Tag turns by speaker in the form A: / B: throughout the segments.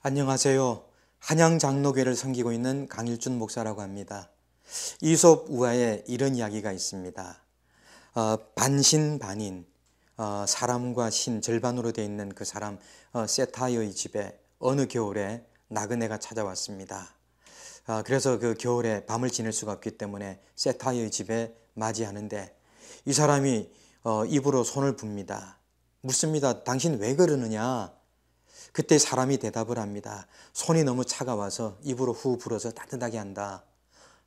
A: 안녕하세요. 한양장로교회를 섬기고 있는 강일준 목사라고 합니다. 이솝 우화에 이런 이야기가 있습니다. 반신반인, 사람과 신 절반으로 되어 있는 그 사람 세타이의 집에 어느 겨울에 나그네가 찾아왔습니다. 그래서 그 겨울에 밤을 지낼 수가 없기 때문에 세타이의 집에 맞이하는데 이 사람이 입으로 손을 붑니다. 묻습니다. 당신 왜 그러느냐? 그때 사람이 대답을 합니다. 손이 너무 차가워서 입으로 후 불어서 따뜻하게 한다.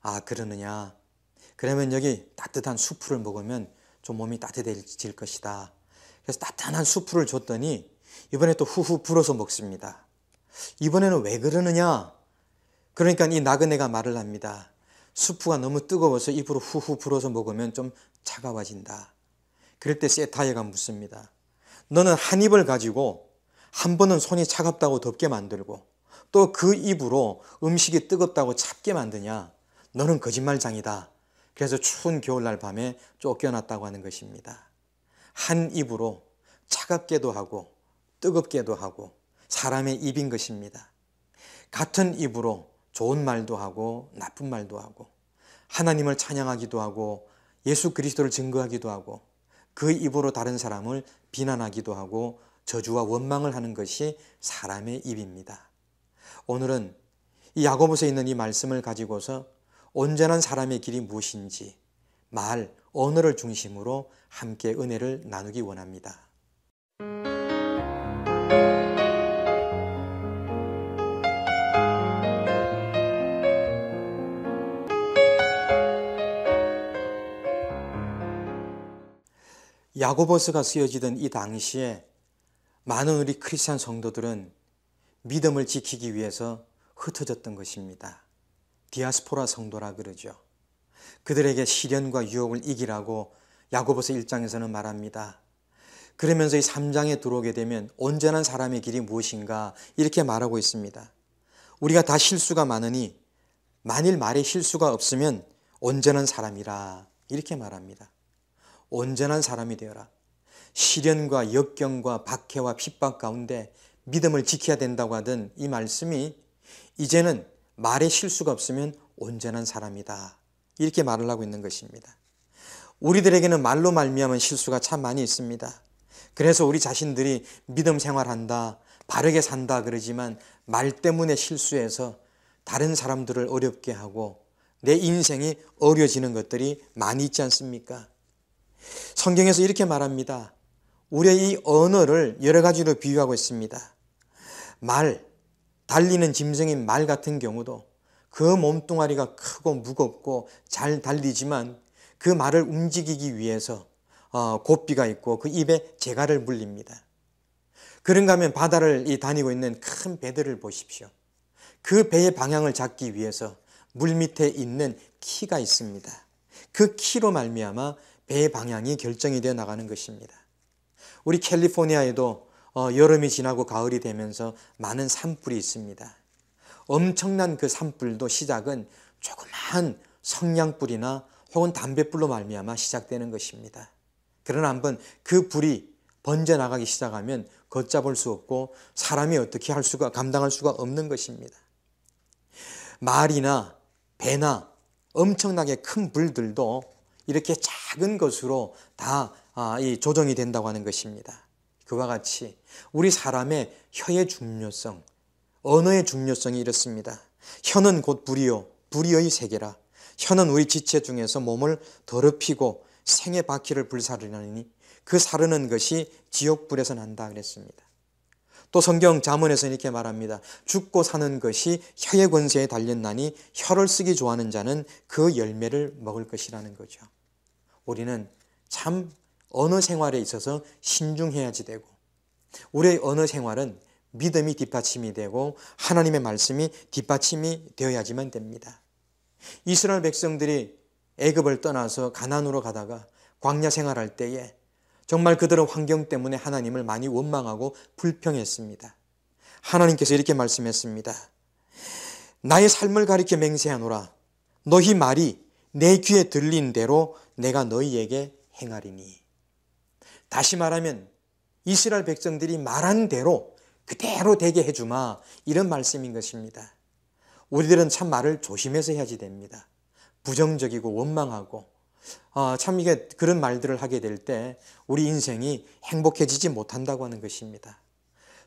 A: 아, 그러느냐? 그러면 여기 따뜻한 수프를 먹으면 좀 몸이 따뜻해질 것이다. 그래서 따뜻한 수프를 줬더니 이번에 또 후후 불어서 먹습니다. 이번에는 왜 그러느냐? 그러니까 이 나그네가 말을 합니다. 수프가 너무 뜨거워서 입으로 후후 불어서 먹으면 좀 차가워진다. 그럴 때 세타이가 묻습니다. 너는 한 입을 가지고 한 번은 손이 차갑다고 덥게 만들고 또 그 입으로 음식이 뜨겁다고 찹게 만드냐? 너는 거짓말장이다. 그래서 추운 겨울날 밤에 쫓겨났다고 하는 것입니다. 한 입으로 차갑게도 하고 뜨겁게도 하고 사람의 입인 것입니다. 같은 입으로 좋은 말도 하고 나쁜 말도 하고 하나님을 찬양하기도 하고 예수 그리스도를 증거하기도 하고 그 입으로 다른 사람을 비난하기도 하고 저주와 원망을 하는 것이 사람의 입입니다. 오늘은 이 야고보서에 있는 이 말씀을 가지고서 온전한 사람의 길이 무엇인지 말, 언어를 중심으로 함께 은혜를 나누기 원합니다. 야고보서가 쓰여지던 이 당시에 많은 우리 크리스찬 성도들은 믿음을 지키기 위해서 흩어졌던 것입니다. 디아스포라 성도라 그러죠. 그들에게 시련과 유혹을 이기라고 야고보서 1장에서는 말합니다. 그러면서 이 3장에 들어오게 되면 온전한 사람의 길이 무엇인가 이렇게 말하고 있습니다. 우리가 다 실수가 많으니 만일 말에 실수가 없으면 온전한 사람이라 이렇게 말합니다. 온전한 사람이 되어라. 시련과 역경과 박해와 핍박 가운데 믿음을 지켜야 된다고 하던 이 말씀이 이제는 말에 실수가 없으면 온전한 사람이다. 이렇게 말을 하고 있는 것입니다. 우리들에게는 말로 말미암은 실수가 참 많이 있습니다. 그래서 우리 자신들이 믿음 생활한다, 바르게 산다 그러지만 말 때문에 실수해서 다른 사람들을 어렵게 하고 내 인생이 어려워지는 것들이 많이 있지 않습니까? 성경에서 이렇게 말합니다. 우리의 이 언어를 여러 가지로 비유하고 있습니다. 말, 달리는 짐승인 말 같은 경우도 그 몸뚱아리가 크고 무겁고 잘 달리지만 그 말을 움직이기 위해서 고삐가 있고 그 입에 재갈을 물립니다. 그런가 하면 바다를 다니고 있는 큰 배들을 보십시오. 그 배의 방향을 잡기 위해서 물 밑에 있는 키가 있습니다. 그 키로 말미암아 배의 방향이 결정이 되어 나가는 것입니다. 우리 캘리포니아에도 여름이 지나고 가을이 되면서 많은 산불이 있습니다. 엄청난 그 산불도 시작은 조그마한 성냥불이나 혹은 담뱃불로 말미암아 시작되는 것입니다. 그러나 한번 그 불이 번져나가기 시작하면 걷잡을 수 없고 사람이 어떻게 감당할 수가 없는 것입니다. 말이나 배나 엄청나게 큰 불들도 이렇게 작은 것으로 다 조정이 된다고 하는 것입니다. 그와 같이 우리 사람의 혀의 중요성, 언어의 중요성이 이렇습니다. 혀는 곧 불이요 불의의 세계라. 혀는 우리 지체 중에서 몸을 더럽히고 생의 바퀴를 불사르느니 그 사르는 것이 지옥불에서 난다 그랬습니다. 또 성경 잠언에서 이렇게 말합니다. 죽고 사는 것이 혀의 권세에 달렸나니 혀를 쓰기 좋아하는 자는 그 열매를 먹을 것이라는 거죠. 우리는 참 언어 생활에 있어서 신중해야지 되고 우리의 언어 생활은 믿음이 뒷받침이 되고 하나님의 말씀이 뒷받침이 되어야지만 됩니다. 이스라엘 백성들이 애굽을 떠나서 가나안으로 가다가 광야 생활할 때에 정말 그들은 환경 때문에 하나님을 많이 원망하고 불평했습니다. 하나님께서 이렇게 말씀했습니다. 나의 삶을 가리켜 맹세하노라. 너희 말이 내 귀에 들린 대로 내가 너희에게 행하리니. 다시 말하면 이스라엘 백성들이 말한 대로 그대로 되게 해주마, 이런 말씀인 것입니다. 우리들은 참 말을 조심해서 해야지 됩니다. 부정적이고 원망하고 참 이게 그런 말들을 하게 될 때 우리 인생이 행복해지지 못한다고 하는 것입니다.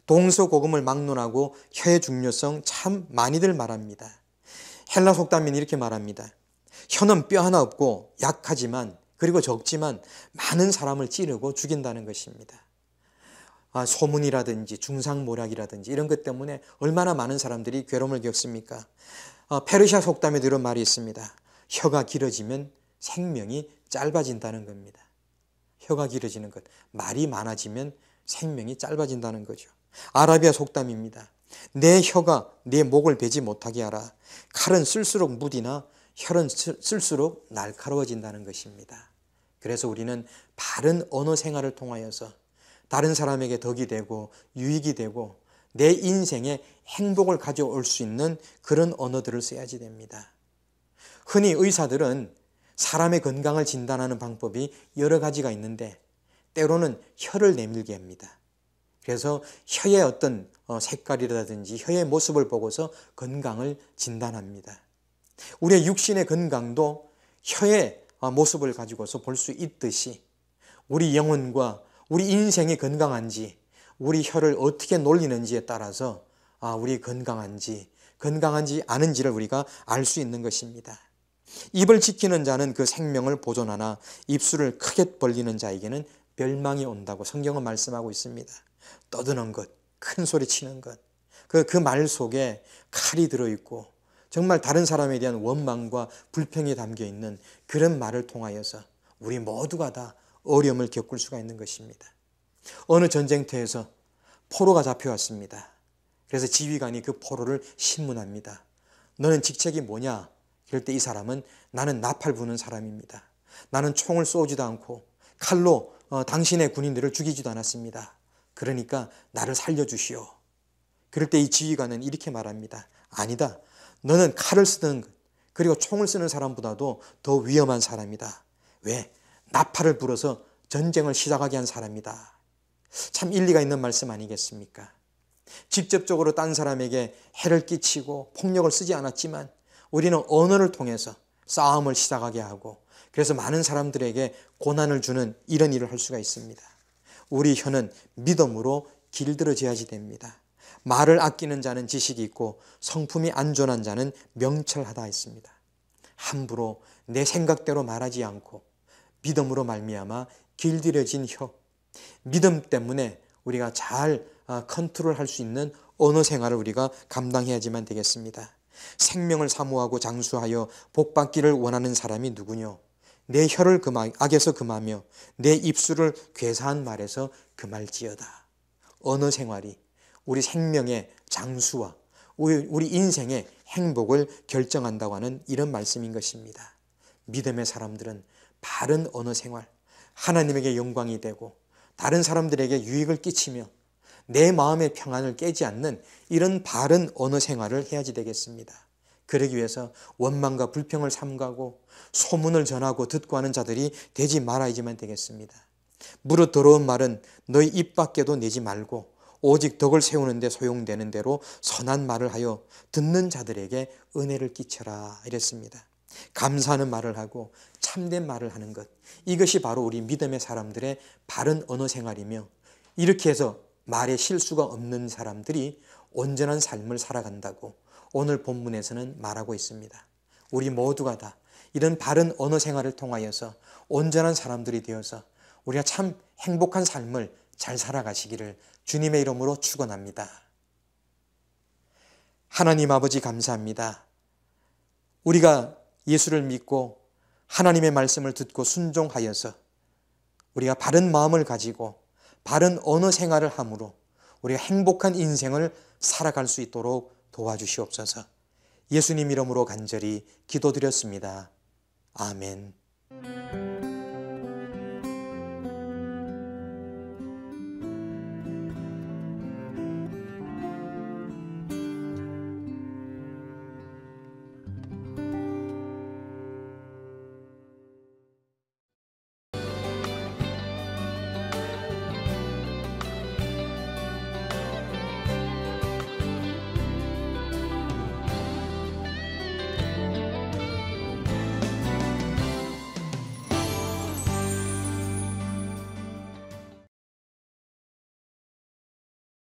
A: 동서고금을 막론하고 혀의 중요성 참 많이들 말합니다. 헬라 속담에는 이렇게 말합니다. 혀는 뼈 하나 없고 약하지만, 그리고 적지만 많은 사람을 찌르고 죽인다는 것입니다. 소문이라든지 중상모략이라든지 이런 것 때문에 얼마나 많은 사람들이 괴로움을 겪습니까? 페르시아 속담에도 이런 말이 있습니다. 혀가 길어지면 생명이 짧아진다는 겁니다. 혀가 길어지는 것, 말이 많아지면 생명이 짧아진다는 거죠. 아라비아 속담입니다. 내 혀가 내 목을 베지 못하게 하라. 칼은 쓸수록 무디나 혀는 쓸수록 날카로워진다는 것입니다. 그래서 우리는 바른 언어 생활을 통하여서 다른 사람에게 덕이 되고 유익이 되고 내 인생에 행복을 가져올 수 있는 그런 언어들을 써야지 됩니다. 흔히 의사들은 사람의 건강을 진단하는 방법이 여러 가지가 있는데 때로는 혀를 내밀게 합니다. 그래서 혀의 어떤 색깔이라든지 혀의 모습을 보고서 건강을 진단합니다. 우리의 육신의 건강도 혀의 모습을 가지고서 볼 수 있듯이 우리 영혼과 우리 인생이 건강한지, 우리 혀를 어떻게 놀리는지에 따라서 우리 건강한지 아닌지를 우리가 알 수 있는 것입니다. 입을 지키는 자는 그 생명을 보존하나 입술을 크게 벌리는 자에게는 멸망이 온다고 성경은 말씀하고 있습니다. 떠드는 것, 큰 소리 치는 것, 그 말 속에 칼이 들어있고 정말 다른 사람에 대한 원망과 불평이 담겨있는 그런 말을 통하여서 우리 모두가 다 어려움을 겪을 수가 있는 것입니다. 어느 전쟁터에서 포로가 잡혀왔습니다. 그래서 지휘관이 그 포로를 신문합니다. 너는 직책이 뭐냐? 그럴 때 이 사람은 나는 나팔 부는 사람입니다. 나는 총을 쏘지도 않고 칼로 당신의 군인들을 죽이지도 않았습니다. 그러니까 나를 살려주시오. 그럴 때 이 지휘관은 이렇게 말합니다. 아니다. 너는 칼을 쓰든 그리고 총을 쓰는 사람보다도 더 위험한 사람이다. 왜? 나팔을 불어서 전쟁을 시작하게 한 사람이다. 참 일리가 있는 말씀 아니겠습니까? 직접적으로 딴 사람에게 해를 끼치고 폭력을 쓰지 않았지만 우리는 언어를 통해서 싸움을 시작하게 하고 그래서 많은 사람들에게 고난을 주는 이런 일을 할 수가 있습니다. 우리 혀는 믿음으로 길들여져야지 됩니다. 말을 아끼는 자는 지식이 있고 성품이 안전한 자는 명철하다 했습니다. 함부로 내 생각대로 말하지 않고 믿음으로 말미암아 길들여진 혀, 믿음 때문에 우리가 잘 컨트롤할 수 있는 언어 생활을 우리가 감당해야지만 되겠습니다. 생명을 사모하고 장수하여 복받기를 원하는 사람이 누구뇨? 내 혀를 악에서 금하며 내 입술을 괴사한 말에서 금할지어다. 언어 생활이 우리 생명의 장수와 우리 인생의 행복을 결정한다고 하는 이런 말씀인 것입니다. 믿음의 사람들은 바른 언어 생활, 하나님에게 영광이 되고 다른 사람들에게 유익을 끼치며 내 마음의 평안을 깨지 않는 이런 바른 언어 생활을 해야지 되겠습니다. 그러기 위해서 원망과 불평을 삼가고 소문을 전하고 듣고 하는 자들이 되지 말아야지만 되겠습니다. 무릇 더러운 말은 너희 입 밖에도 내지 말고 오직 덕을 세우는 데 소용되는 대로 선한 말을 하여 듣는 자들에게 은혜를 끼쳐라 이랬습니다. 감사하는 말을 하고 참된 말을 하는 것, 이것이 바로 우리 믿음의 사람들의 바른 언어 생활이며 이렇게 해서 말에 실수가 없는 사람들이 온전한 삶을 살아간다고 오늘 본문에서는 말하고 있습니다. 우리 모두가 다 이런 바른 언어 생활을 통하여서 온전한 사람들이 되어서 우리가 참 행복한 삶을 잘 살아가시기를 주님의 이름으로 축원합니다. 하나님 아버지 감사합니다. 우리가 예수를 믿고 하나님의 말씀을 듣고 순종하여서 우리가 바른 마음을 가지고 바른 언어 생활을 함으로 우리가 행복한 인생을 살아갈 수 있도록 도와주시옵소서. 예수님 이름으로 간절히 기도드렸습니다. 아멘.